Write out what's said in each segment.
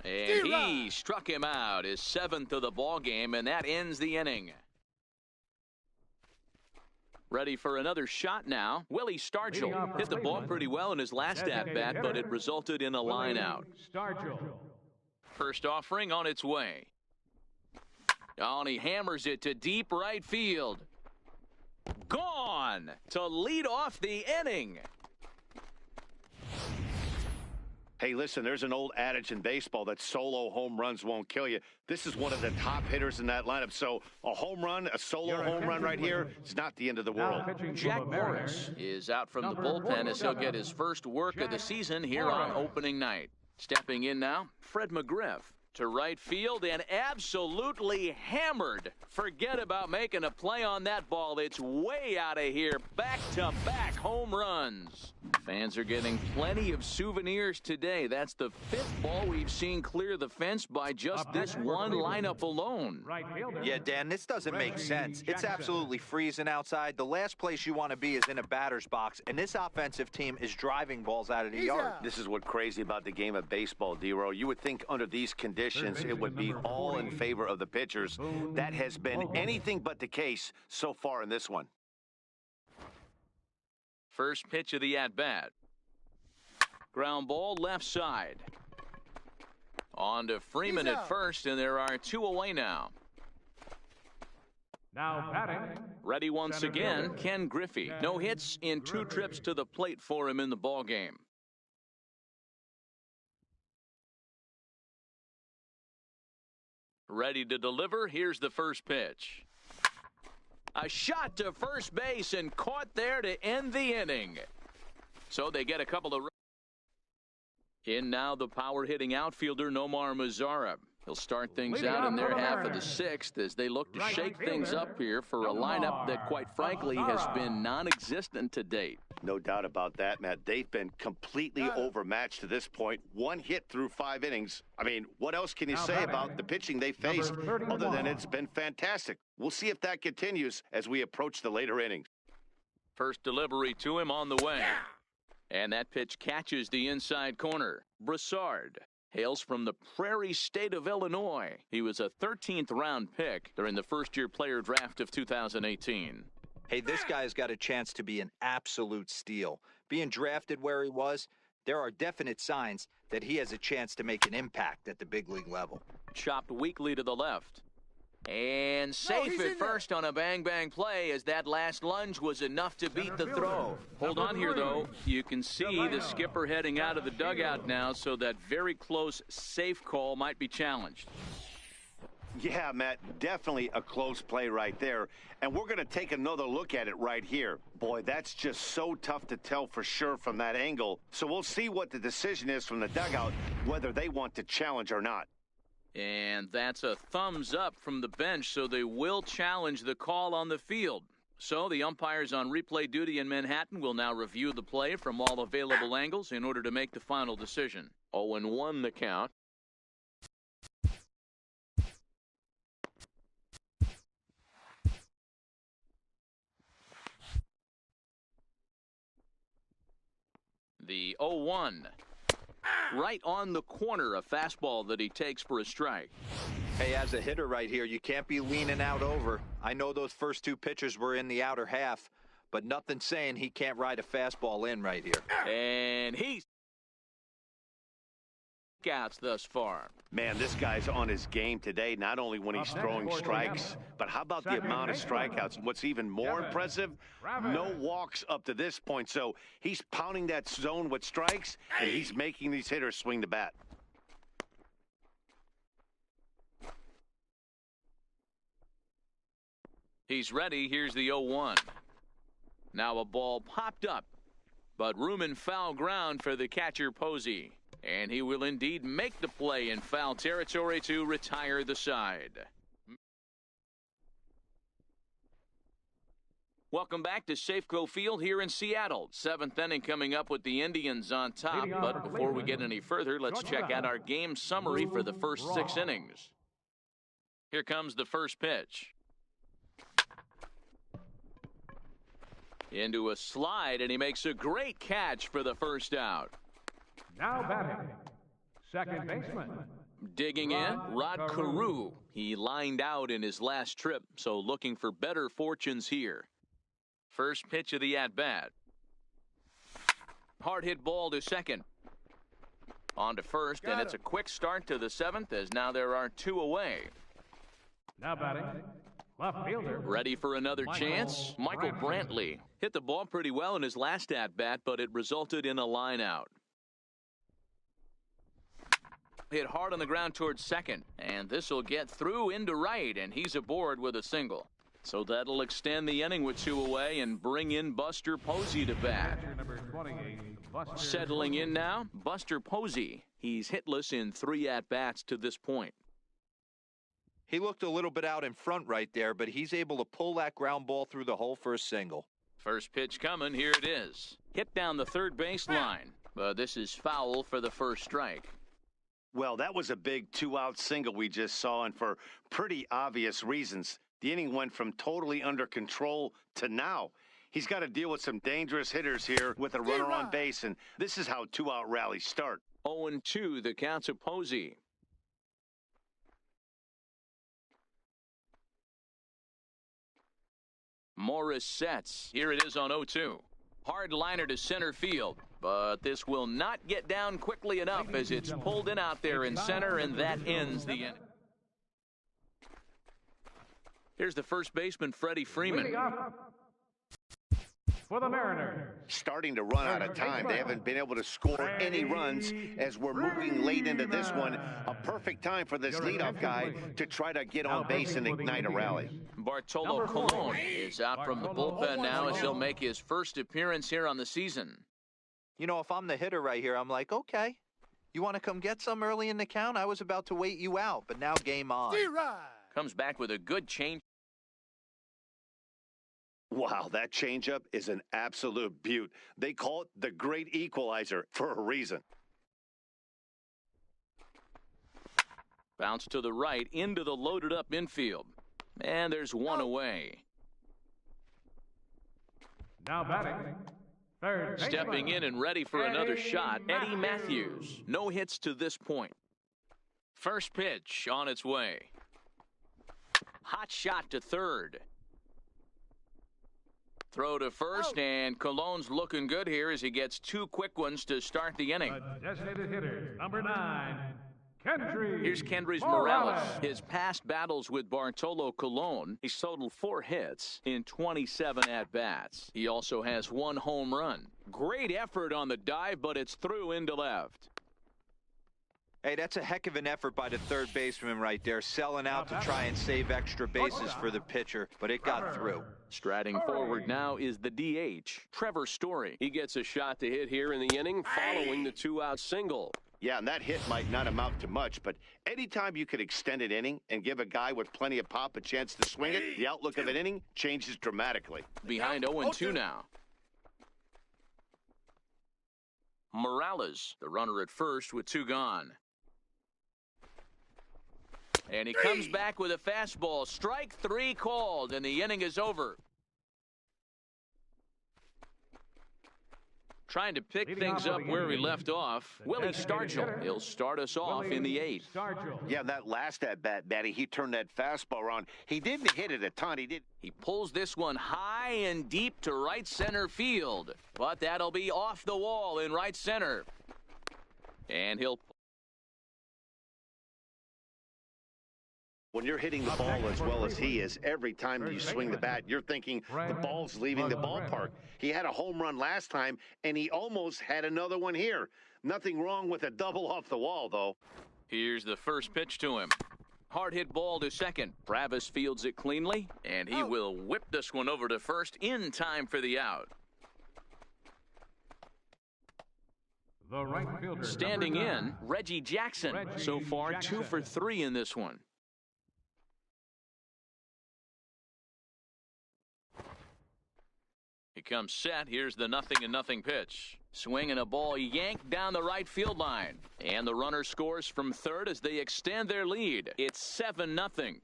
And he struck him out, his 7th of the ball game, and that ends the inning. Ready for another shot now. Willie Stargell hit the ball pretty well in his last at-bat, but it resulted in a line out. First offering on its way. Oh, and he hammers it to deep right field. Gone to lead off the inning. Hey, listen, there's an old adage in baseball that solo home runs won't kill you. This is one of the top hitters in that lineup. So a home run, a solo home run right here, it's not the end of the world. Jack Morris is out from the bullpen as he'll get his first work of the season here on opening night. Stepping in now, Fred McGriff to right field and absolutely hammered. Forget about making a play on that ball. It's way out of here. Back-to-back home runs. Fans are getting plenty of souvenirs today. That's the 5th ball we've seen clear the fence by just this one lineup alone. Yeah, Dan, this doesn't make sense. It's absolutely freezing outside. The last place you want to be is in a batter's box, and this offensive team is driving balls out of the yard. This is what's crazy about the game of baseball, D-Row. You would think under these conditions it would be all in favor of the pitchers. That has been anything but the case so far in this one. First pitch of the at-bat. Ground ball left side. On to Freeman at first, and there are 2 away now. Now batting. Ready once again, Ken Griffey. No hits in 2 trips to the plate for him in the ballgame. Ready to deliver. Here's the first pitch. A shot to first base and caught there to end the inning. So they get a couple of... In now the power-hitting outfielder Nomar Mazara. He'll start things out in their half of the 6th as they look to shake things up here for a lineup that, quite frankly, has been non-existent to date. No doubt about that, Matt. They've been completely overmatched to this point. 1 hit through 5 innings. I mean, what else can you say about the pitching they faced other than it's been fantastic? We'll see if that continues as we approach the later innings. First delivery to him on the way. And that pitch catches the inside corner. Broussard hails from the Prairie State of Illinois. He was a 13th round pick during the first-year player draft of 2018. Hey, this guy's got a chance to be an absolute steal. Being drafted where he was, there are definite signs that he has a chance to make an impact at the big league level. Chopped weakly to the left. And safe at first on a bang-bang play as that last lunge was enough to beat the throw. Hold on here, though. You can see the skipper heading out of the dugout now, so that very close safe call might be challenged. Yeah, Matt, definitely a close play right there. And we're going to take another look at it right here. Boy, that's just so tough to tell for sure from that angle. So we'll see what the decision is from the dugout, whether they want to challenge or not. And that's a thumbs up from the bench, so they will challenge the call on the field. So the umpires on replay duty in Manhattan will now review the play from all available angles in order to make the final decision. 0-1 the count. The 0-1. Right on the corner, a fastball that he takes for a strike. Hey, as a hitter right here, you can't be leaning out over. I know those first 2 pitchers were in the outer half, but nothing saying he can't ride a fastball in right here. And he's outs thus far. Man, this guy's on his game today, not only when he's throwing strikes, but how about the amount of strikeouts? What's even more impressive, no walks up to this point. So he's pounding that zone with strikes, and he's making these hitters swing the bat. He's ready. Here's the 0-1. Now a ball popped up, but room and foul ground for the catcher Posey. And he will indeed make the play in foul territory to retire the side. Welcome back to Safeco Field here in Seattle. 7th inning coming up with the Indians on top. But before we get any further, let's check out our game summary for the first 6 innings. Here comes the first pitch. Into a slide, and he makes a great catch for the first out. Now batting, second baseman. Digging in, Rod Carew. He lined out in his last trip, so looking for better fortunes here. First pitch of the at-bat. Hard hit ball to second. On to first, and it's a quick start to the seventh, as now there are two away. Now batting, left fielder. Ready for another chance? Michael Brantley hit the ball pretty well in his last at-bat, but it resulted in a line out. Hit hard on the ground towards second, and this will get through into right, and he's aboard with a single. So that'll extend the inning with two away and bring in Buster Posey to bat. Number 28, Buster Settling in now, Buster Posey. He's hitless in 3 at-bats to this point. He looked a little bit out in front right there, but he's able to pull that ground ball through the hole for a single. First pitch coming, here it is. Hit down the third base line, but this is foul for the first strike. Well, that was a big 2-out single we just saw, and for pretty obvious reasons. The inning went from totally under control to now. He's got to deal with some dangerous hitters here with a runner on base, and this is how 2-out rallies start. 0-2, the count to Posey. Morris sets. Here it is on 0-2. Hard liner to center field, but this will not get down quickly enough as it's pulled in out there in center, and that ends the inning. Here's the first baseman, Freddie Freeman. For the Mariners. Starting to run out of time. They haven't been able to score any runs as we're moving late into this one. A perfect time for this leadoff guy to try to get on base and ignite a rally. Bartolo Colon is out from the bullpen now as he'll make his first appearance here on the season. You know, if I'm the hitter right here, I'm like, okay, you want to come get some early in the count? I was about to wait you out, but now game on. Comes back with a good change. Wow, that changeup is an absolute beaut. They call it the great equalizer for a reason. Bounce to the right into the loaded up infield. And there's one away. Now batting, third baseman. Stepping in and ready for another shot, Eddie Matthews. No hits to this point. First pitch on its way. Hot shot to third. Throw to first, and Colon's looking good here as he gets 2 quick ones to start the inning. The designated hitter, number 9, Kendry. Here's Kendrys Morales. His past battles with Bartolo Colon, he's totaled 4 hits in 27 at-bats. He also has 1 home run. Great effort on the dive, but it's through into left. Hey, that's a heck of an effort by the third baseman right there, selling out to try and save extra bases for the pitcher, but it got through. Striding forward now is the DH, Trevor Story. He gets a shot to hit here in the inning following the 2-out single. Yeah, and that hit might not amount to much, but anytime you can extend an inning and give a guy with plenty of pop a chance to swing it, the outlook of an inning changes dramatically. Behind 0-2 now. Morales, the runner at first with 2 gone. And he comes back with a fastball. Strike 3 called, and the inning is over. Trying to pick things up where we left off, Willie Stargell. He'll start us off in the 8th. Yeah, that last at-bat, Batty, he turned that fastball around. He didn't hit it a ton. He pulls this one high and deep to right center field. But that'll be off the wall in right center. And he'll... When you're hitting the ball as well as he is, every time you swing the bat, you're thinking the ball's leaving the ballpark. He had a home run last time, and he almost had another one here. Nothing wrong with a double off the wall, though. Here's the first pitch to him. Hard hit ball to second. Travis fields it cleanly, and he will whip this one over to first in time for the out. The right fielder, standing in, Reggie Jackson. So far, 2 for 3 in this one. He comes set. Here's the 0-0 pitch. Swinging a ball yanked down the right field line. And the runner scores from third as they extend their lead. It's 7-0.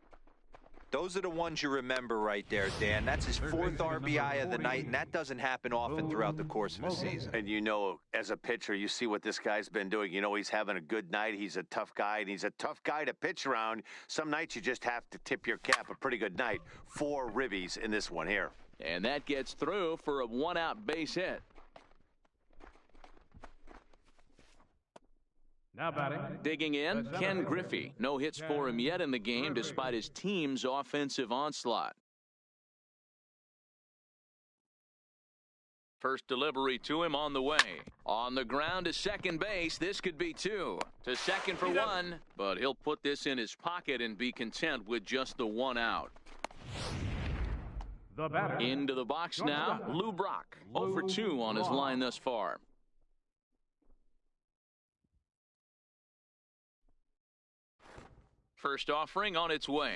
Those are the ones you remember right there, Dan. That's his 4th RBI of the night, and that doesn't happen often throughout the course of a season. And you know, as a pitcher, you see what this guy's been doing. You know he's having a good night. He's a tough guy, and he's a tough guy to pitch around. Some nights you just have to tip your cap. A pretty good night. 4 ribbies in this one here. And that gets through for a 1-out base hit. Now batting. Digging in, Ken Griffey. No hits for him yet in the game despite his team's offensive onslaught. First delivery to him on the way. On the ground to second base. This could be 2. To second for 1. But he'll put this in his pocket and be content with just the 1 out. The batter. Into the box now, Lou Brock. 0 for 2 on his line thus far. First offering on its way.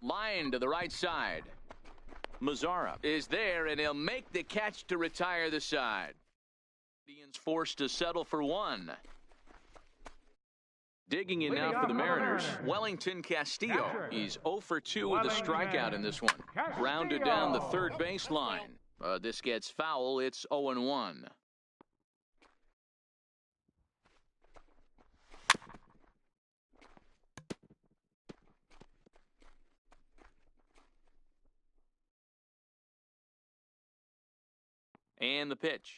Line to the right side. Mazzara is there, and he'll make the catch to retire the side. Indians forced to settle for 1. Digging in now for the Mariners, Wellington Castillo. He's 0 for 2 with a strikeout in this one. Grounded down the third baseline. This gets foul. It's 0-1. And the pitch.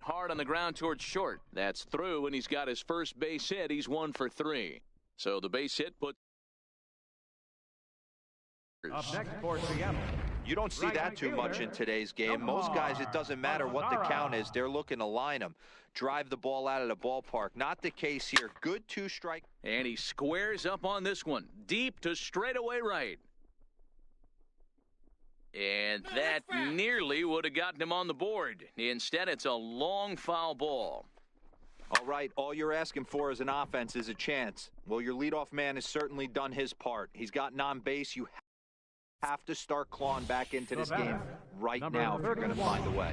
Hard on the ground towards short. That's through, and he's got his first base hit. He's 1 for 3. So the base hit puts. Up next for Seattle. You don't see that too much in today's game. Most guys, it doesn't matter what the count is. They're looking to line them. Drive the ball out of the ballpark. Not the case here. Good 2-strike. And he squares up on this one. Deep to straightaway right. And that nearly would have gotten him on the board. Instead, it's a long foul ball. All right, all you're asking for as an offense is a chance. Well, your leadoff man has certainly done his part. He's gotten on base. You have to start clawing back into this game right now if you're going to find a way.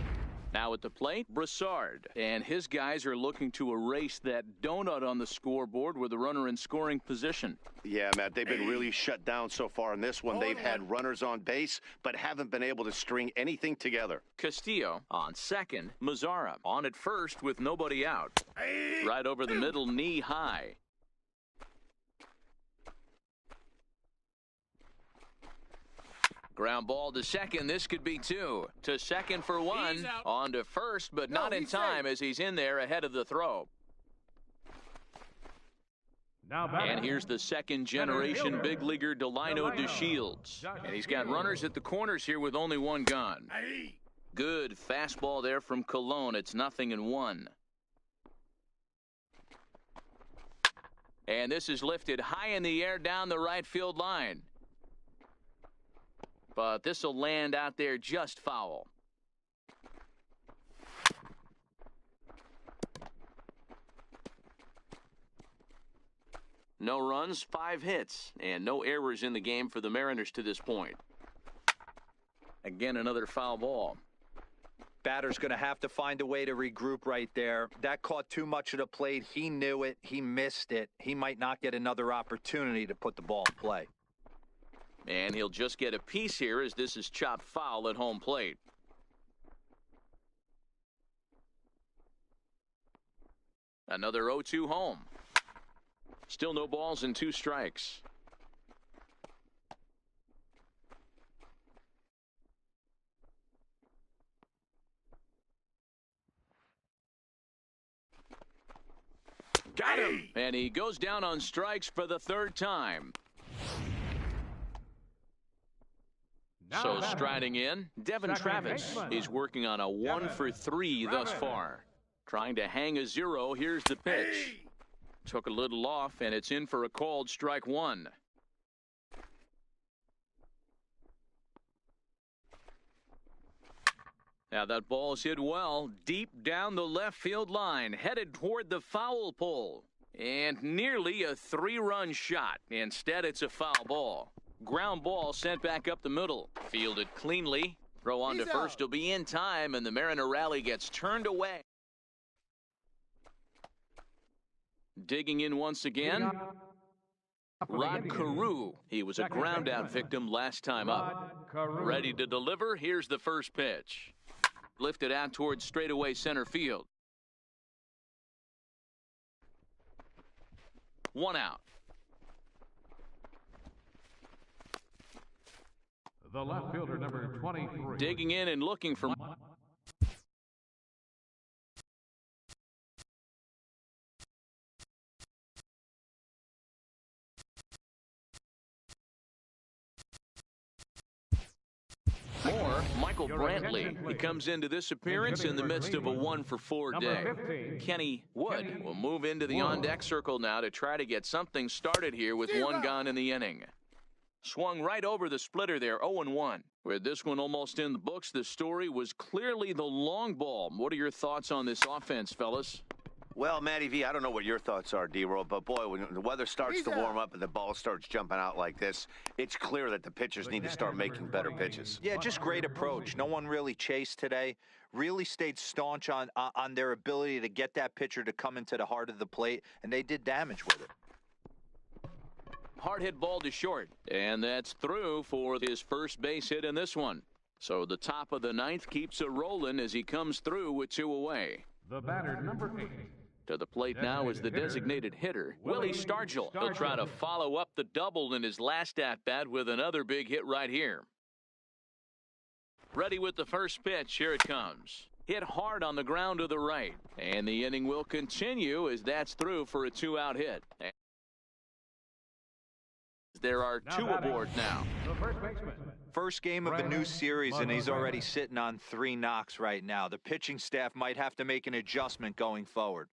Now at the plate, Broussard. And his guys are looking to erase that donut on the scoreboard with the runner in scoring position. Yeah, Matt, they've been really shut down so far in this one. They've had runners on base, but haven't been able to string anything together. Castillo on second. Mazzara on at first with nobody out. Right over the middle, knee high. Ground ball to second. This could be 2. To second for 1. On to first, but not in time as he's in there ahead of the throw. And here's the second-generation big leaguer Delino DeShields. And he's got runners at the corners here with only 1 gone. Good fastball there from Colon. It's 0-1. And this is lifted high in the air down the right field line. But this will land out there just foul. No runs, 5 hits, and no errors in the game for the Mariners to this point. Again, another foul ball. Batter's going to have to find a way to regroup right there. That caught too much of the plate. He knew it. He missed it. He might not get another opportunity to put the ball in play. And he'll just get a piece here as this is chopped foul at home plate. Another 0-2 home. Still no balls and 2 strikes. Got him! And he goes down on strikes for the 3rd time. So striding in, Devin Travis is working on a 1 for 3 thus far. Trying to hang a 0. Here's the pitch. Took a little off, and it's in for a called strike 1. Now that ball's hit well, deep down the left field line, headed toward the foul pole. And nearly a 3-run shot. Instead, it's a foul ball. Ground ball sent back up the middle. Fielded cleanly. Throw on to first will be in time, and the Mariner rally gets turned away. Digging in once again. Rod Carew. He was a ground-out victim last time up. Ready to deliver. Here's the first pitch. Lifted out towards straightaway center field. One out. The left fielder, number 23. Digging in and looking for... more, Michael Brantley. He comes into this appearance in the midst of a 1-for-4 day. Kenny Wood will move into the on-deck circle now to try to get something started here with one gone in the inning. Swung right over the splitter there, 0-1. With this one almost in the books, the story was clearly the long ball. What are your thoughts on this offense, fellas? Well, Matty V, I don't know what your thoughts are, D-Roll, but boy, when the weather starts to warm up and the ball starts jumping out like this, it's clear that the pitchers need to start making better pitches. Yeah, just great approach. No one really chased today. Really stayed staunch on their ability to get that pitcher to come into the heart of the plate, and they did damage with it. Hard hit ball to short, and that's through for his first base hit in this one. So the top of the ninth keeps it rolling as he comes through with 2 away. The batter, number 8. To the plate now is the designated hitter, Willie Stargell. He'll try to follow up the double in his last at-bat with another big hit right here. Ready with the first pitch. Here it comes. Hit hard on the ground to the right. And the inning will continue as that's through for a 2-out hit. There are 2 aboard now. The first baseman. First game of a new series, and he's already sitting on 3 knocks right now. The pitching staff might have to make an adjustment going forward.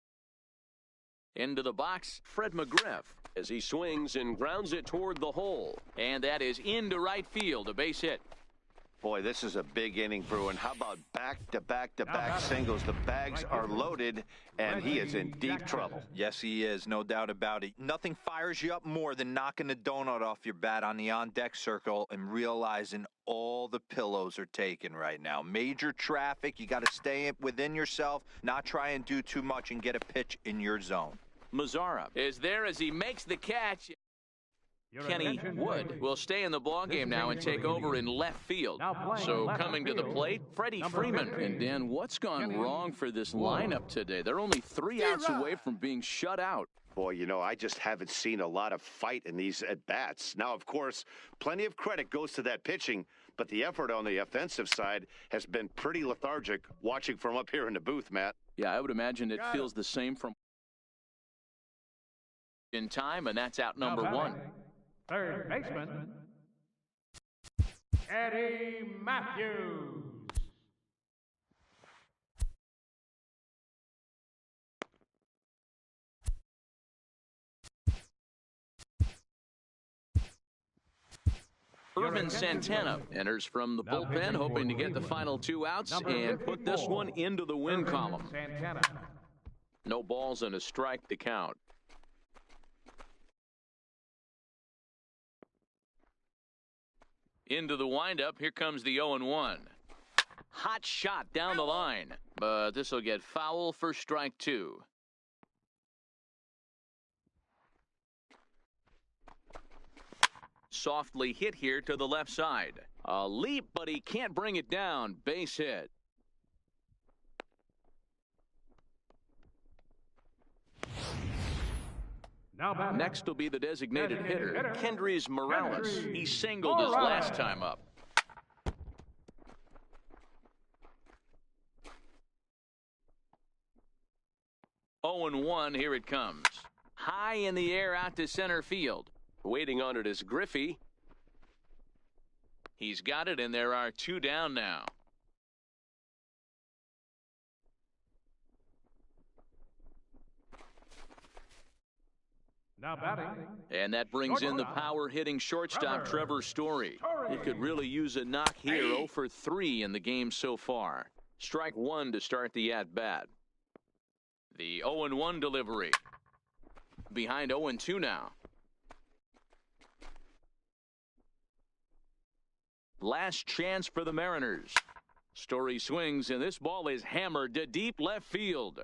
Into the box, Fred McGriff, as he swings and grounds it toward the hole. And that is into right field, a base hit. Boy, this is a big inning, Bruin. How about back-to-back-to-back singles? The bags are loaded, and he is in deep trouble. Yes, he is, no doubt about it. Nothing fires you up more than knocking the donut off your bat on the on-deck circle and realizing all the pillows are taken right now. Major traffic. You got to stay within yourself, not try and do too much and get a pitch in your zone. Mazzara is there as he makes the catch. Kenny Wood will stay in the ballgame now and take over in left field. So coming to the plate, Freddie Freeman. And Dan, what's gone wrong for this lineup today? They're only 3 outs away from being shut out. Boy, you know, I just haven't seen a lot of fight in these at-bats. Now, of course, plenty of credit goes to that pitching, but the effort on the offensive side has been pretty lethargic watching from up here in the booth, Matt. Yeah, I would imagine it feels the same from in time, and that's out number 1. Third baseman, Eddie Matthews. Irvin Santana enters from the bullpen, hoping to get the final 2 outs and put this one into the win column. No balls and a strike to count. Into the windup, here comes the 0-1. Hot shot down the line, but this will get foul for strike 2. Softly hit here to the left side. A leap, but he can't bring it down. Base hit. Next will be the designated hitter, Kendrys Morales. He singled his last time up. Oh and 1, here it comes. High in the air out to center field. Waiting on it is Griffey. He's got it, and there are 2 down now. Now batting. And that brings in the power-hitting shortstop, Trevor Story. He could really use a knock here, 0 for 3 in the game so far. Strike 1 to start the at-bat. The 0-1 delivery. Behind 0-2 now. Last chance for the Mariners. Story swings, and this ball is hammered to deep left field.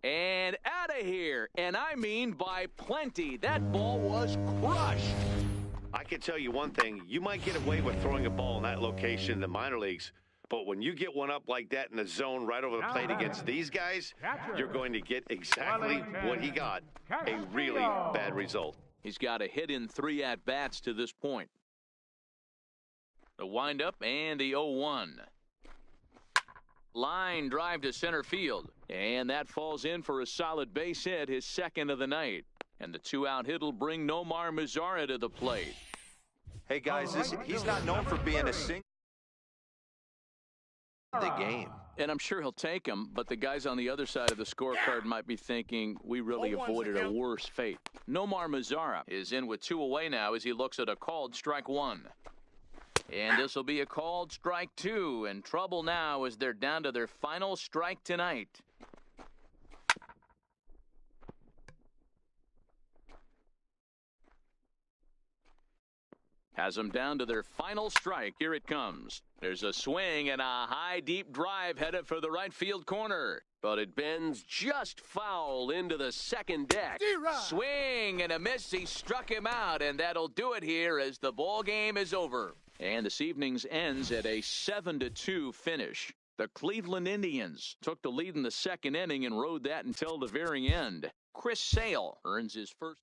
And out of here. And I mean by plenty. That ball was crushed. I can tell you one thing. You might get away with throwing a ball in that location in the minor leagues, but when you get one up like that in the zone right over the plate against these guys, you're going to get exactly what he got, a really bad result. He's got a hit in 3 at-bats to this point. The windup and the 0-1. Line drive to center field. And that falls in for a solid base hit, his second of the night. And the 2-out hit will bring Nomar Mazara to the plate. Hey, guys, he's not known for being a single the game. And I'm sure he'll take him, but the guys on the other side of the scorecard might be thinking we really avoided a worse fate. Nomar Mazara is in with 2 away now as he looks at a called strike 1. And this will be a called strike 2. And trouble now as they're down to their final strike tonight. Has them down to their final strike. Here it comes. There's a swing and a high, deep drive headed for the right field corner. But it bends just foul into the second deck. Swing and a miss. He struck him out, and that'll do it here as the ball game is over. And this evening's ends at a 7-2 finish. The Cleveland Indians took the lead in the second inning and rode that until the very end. Chris Sale earns his first.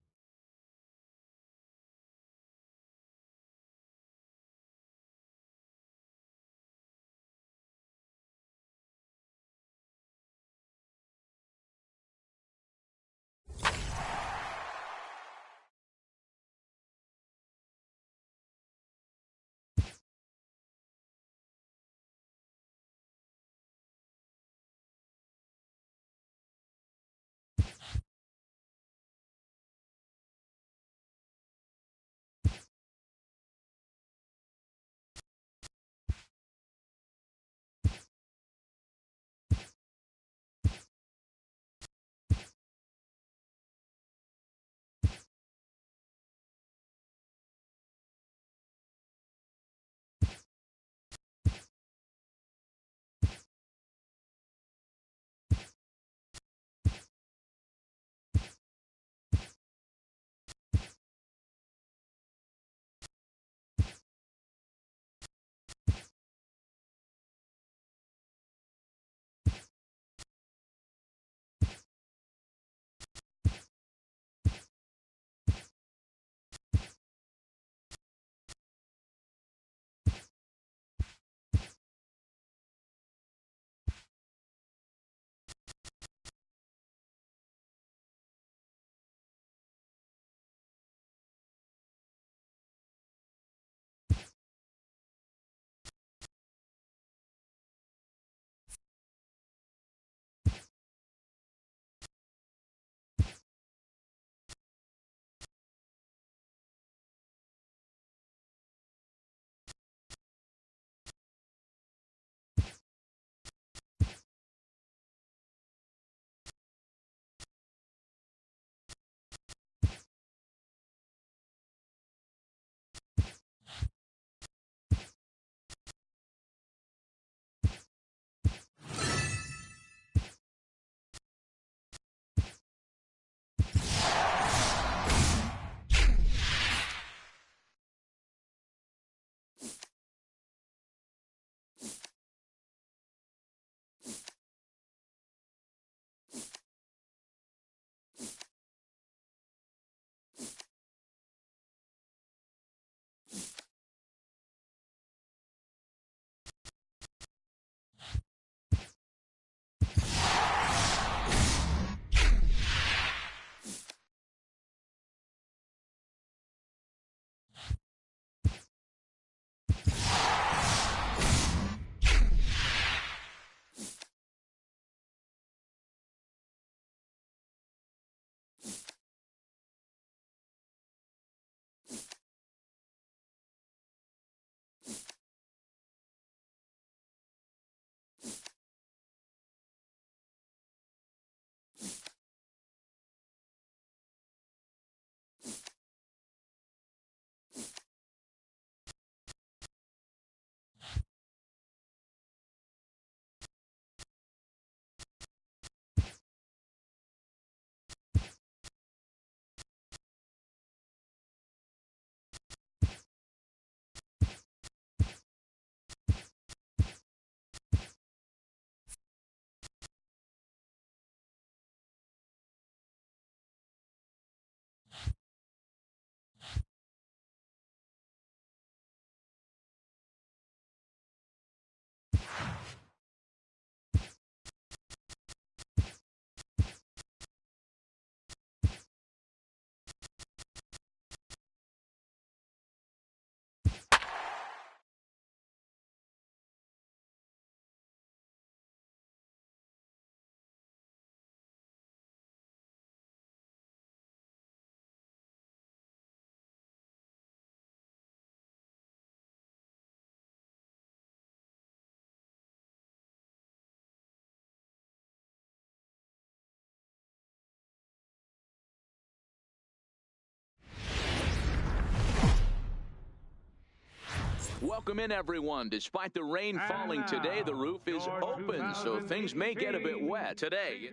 Welcome in, everyone. Despite the rain falling today, the roof is open, so things may get a bit wet today.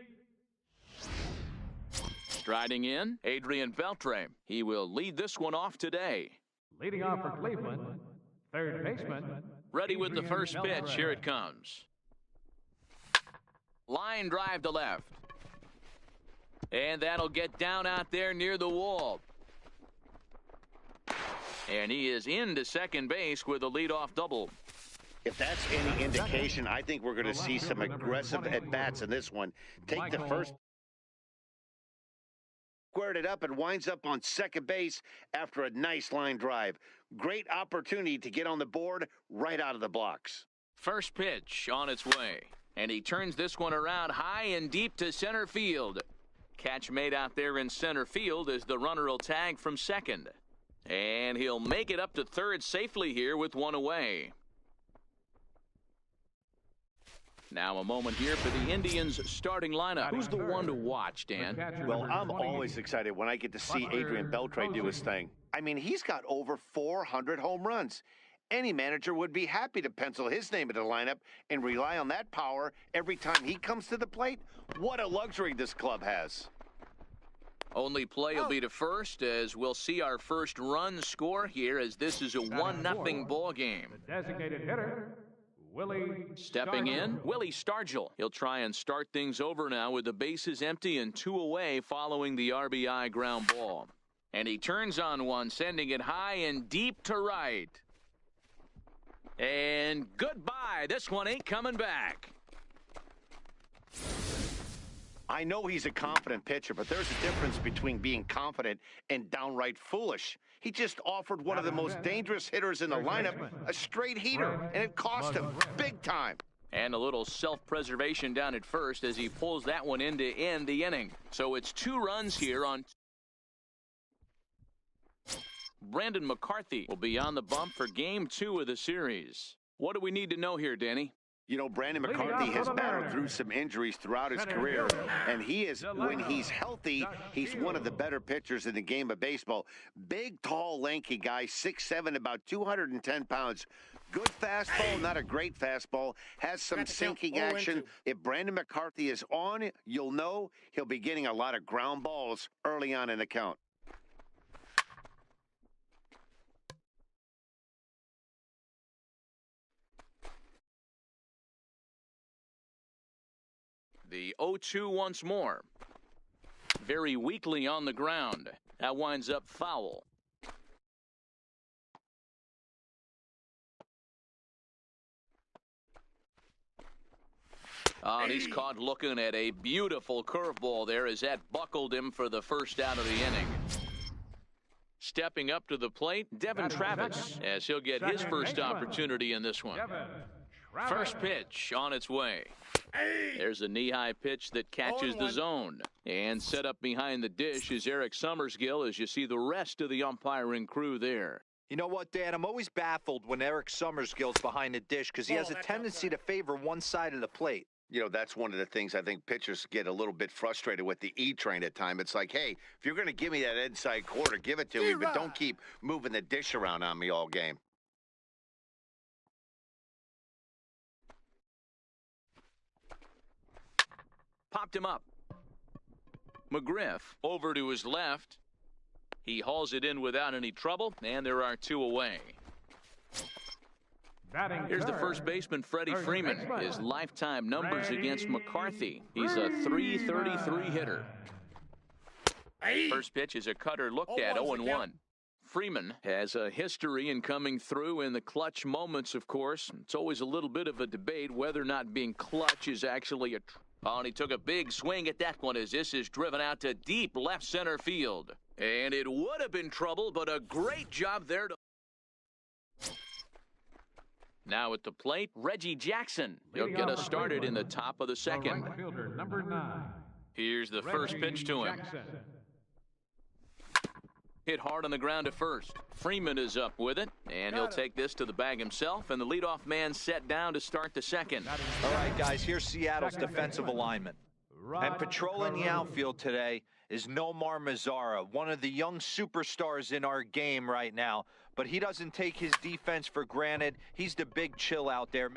Striding in, Adrian Beltre. He will lead this one off today. Leading off for Cleveland, third baseman. Ready with the first pitch. Here it comes. Line drive to left. And that'll get down out there near the wall. And he is into second base with a leadoff double. If that's any indication, I think we're going to see some aggressive at-bats in this one. Take the first, squared it up, and winds up on second base after a nice line drive. Great opportunity to get on the board right out of the blocks. First pitch on its way. And he turns this one around high and deep to center field. Catch made out there in center field as the runner will tag from second. And he'll make it up to third safely here with one away. Now a moment here for the Indians' starting lineup. Who's the one to watch, Dan? Well, I'm always excited when I get to see Adrian Beltre do his thing. I mean, he's got over 400 home runs. Any manager would be happy to pencil his name into the lineup and rely on that power every time he comes to the plate. What a luxury this club has. Only play will be to first, as we'll see our first run score here, as this is a 1-0 ball game. The designated hitter, Willie Stepping in, Willie Stargell. He'll try and start things over now with the bases empty and 2 away following the RBI ground ball. And he turns on one, sending it high and deep to right. And goodbye. This one ain't coming back. I know he's a confident pitcher, but there's a difference between being confident and downright foolish. He just offered one of the most dangerous hitters in the lineup a straight heater, and it cost him big time. And a little self-preservation down at first as he pulls that one in to end the inning. So it's 2 runs here on... Brandon McCarthy will be on the bump for Game 2 of the series. What do we need to know here, Danny? You know, Brandon McCarthy has battled through some injuries throughout his career, and he is, when he's healthy, he's one of the better pitchers in the game of baseball. Big, tall, lanky guy, 6'7", about 210 pounds. Good fastball, not a great fastball. Has some sinking action. If Brandon McCarthy is on, you'll know he'll be getting a lot of ground balls early on in the count. The 0-2 once more. Very weakly on the ground. That winds up foul. Oh, and he's caught looking at a beautiful curveball there as that buckled him for the first out of the inning. Stepping up to the plate, Devin Travis, as he'll get his first opportunity in this one. First pitch on its way. There's a knee-high pitch that catches the zone. And set up behind the dish is Eric Summersgill as you see the rest of the umpiring crew there. You know what, Dan? I'm always baffled when Eric Summersgill's behind the dish because he has a tendency to favor one side of the plate. You know, that's one of the things I think pitchers get a little bit frustrated with the E-train at times. It's like, hey, if you're going to give me that inside quarter, give it to me, but don't keep moving the dish around on me all game. Popped him up. McGriff over to his left. He hauls it in without any trouble, and there are 2 away. Here's the first baseman, Freddie Freeman. His lifetime numbers against McCarthy. He's a .333 hitter. First pitch is a cutter looked at, 0-1. Freeman has a history in coming through in the clutch moments, of course. It's always a little bit of a debate whether or not being clutch is actually a... Oh, and he took a big swing at that one as this is driven out to deep left center field. And it would have been trouble, but a great job there to... Now at the plate, Reggie Jackson. He'll get us started in the top of the second. Right fielder, number 9. Here's the first pitch to him. Hit hard on the ground to first. Freeman is up with it, and he'll take this to the bag himself, and the leadoff man set down to start the second. All right, guys, here's Seattle's defensive alignment. And patrolling the outfield today is Nomar Mazara, one of the young superstars in our game right now. But he doesn't take his defense for granted. He's the big chill out there.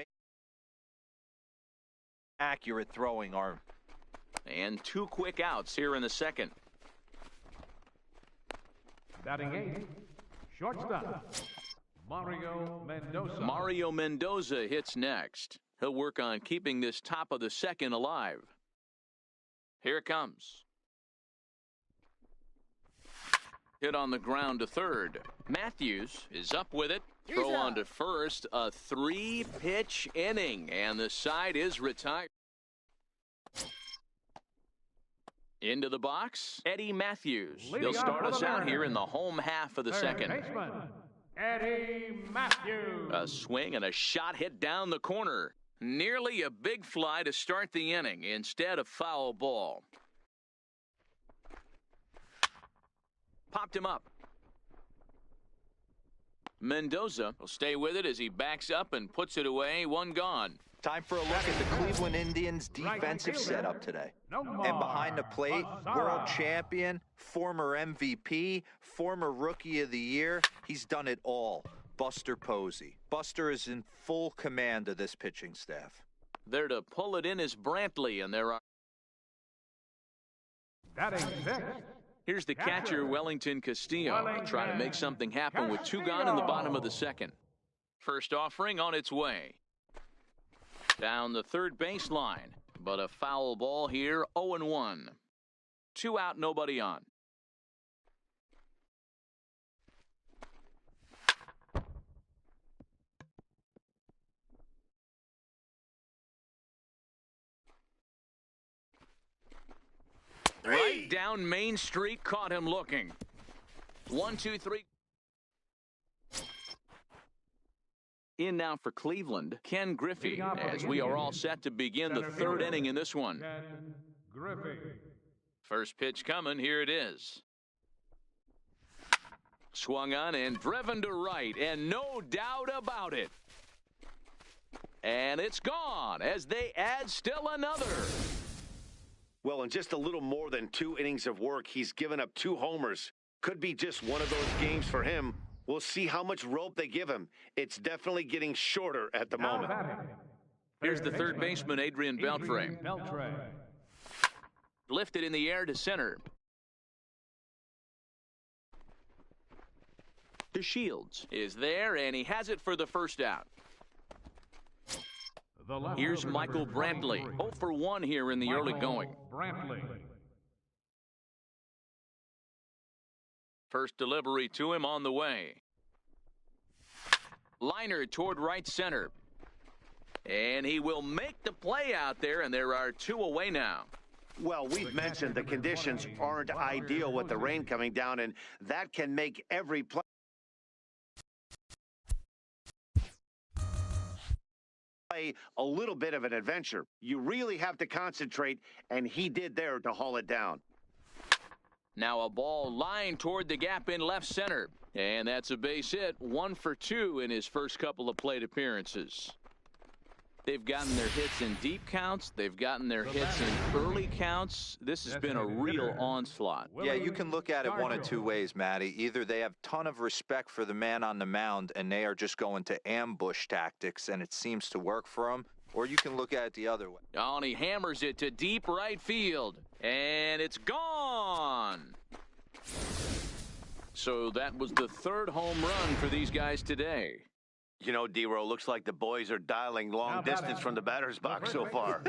Accurate throwing arm. And 2 quick outs here in the second. Batting 8, shortstop, Mario Mendoza. Mario Mendoza hits next. He'll work on keeping this top of the second alive. Here it comes. Hit on the ground to third. Matthews is up with it. Throw on to first. A 3-pitch inning, and the side is retired. Into the box, Eddie Matthews. He'll start us out here in the home half of the second. Baseman, Eddie Matthews. A swing and a shot hit down the corner. Nearly a big fly to start the inning. Instead, a foul ball. Popped him up. Mendoza will stay with it as he backs up and puts it away. 1 gone. Time for a look at the Cleveland Indians' defensive setup today. And behind the plate, world champion, former MVP, former Rookie of the Year. He's done it all. Buster Posey. Buster is in full command of this pitching staff. There to pull it in is Brantley, and there are... Batting 6. Here's the catcher, Wellington Castillo, trying to make something happen with 2 gone in the bottom of the second. First offering on its way. Down the third baseline, but a foul ball here, 0-1. 2 out, nobody on. Right down Main Street, caught him looking. 1, 2, 3. In now for Cleveland, Ken Griffey, as we are all set to begin the third inning in this one. Ken Griffey. First pitch coming, here it is. Swung on and driven to right, and no doubt about it. And it's gone as they add still another. Well, in just a little more than 2 innings of work, he's given up 2 homers. Could be just one of those games for him. We'll see how much rope they give him. It's definitely getting shorter at the moment. Here's the third baseman, Adrian Beltre. Lifted in the air to center. To Shields is there, and he has it for the first out. Here's Michael Brantley. 0 for 1 here in the early going. First delivery to him on the way. Liner toward right center. And he will make the play out there, and there are 2 away now. Well, we've mentioned the conditions aren't ideal with the rain coming down, and that can make every play a little bit of an adventure. You really have to concentrate, and he did there to haul it down. Now a ball lined toward the gap in left center. And that's a base hit. 1 for 2 in his first couple of plate appearances. They've gotten their hits in deep counts. They've gotten their hits in early counts. This has been a real onslaught. Yeah, you can look at it one of 2 ways, Matty. Either they have a ton of respect for the man on the mound and they are just going to ambush tactics and it seems to work for them, or you can look at it the other way. Oh, and he hammers it to deep right field. And it's gone. So that was the 3rd home run for these guys today. You know, D-Row, looks like the boys are dialing long distance from the batter's box so far.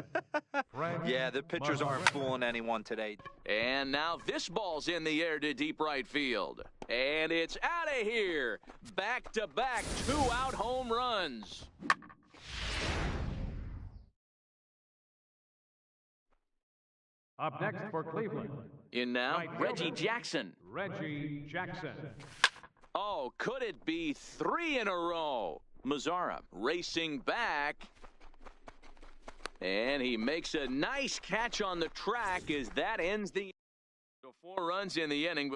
Yeah, the pitchers aren't fooling anyone today. And now this ball's in the air to deep right field. And it's out of here. Back-to-back 2-out home runs. Up next for Cleveland. In now, Reggie Jackson. Reggie Jackson. Oh, could it be 3 in a row? Mazara racing back. And he makes a nice catch on the track as that ends the 4 runs in the inning.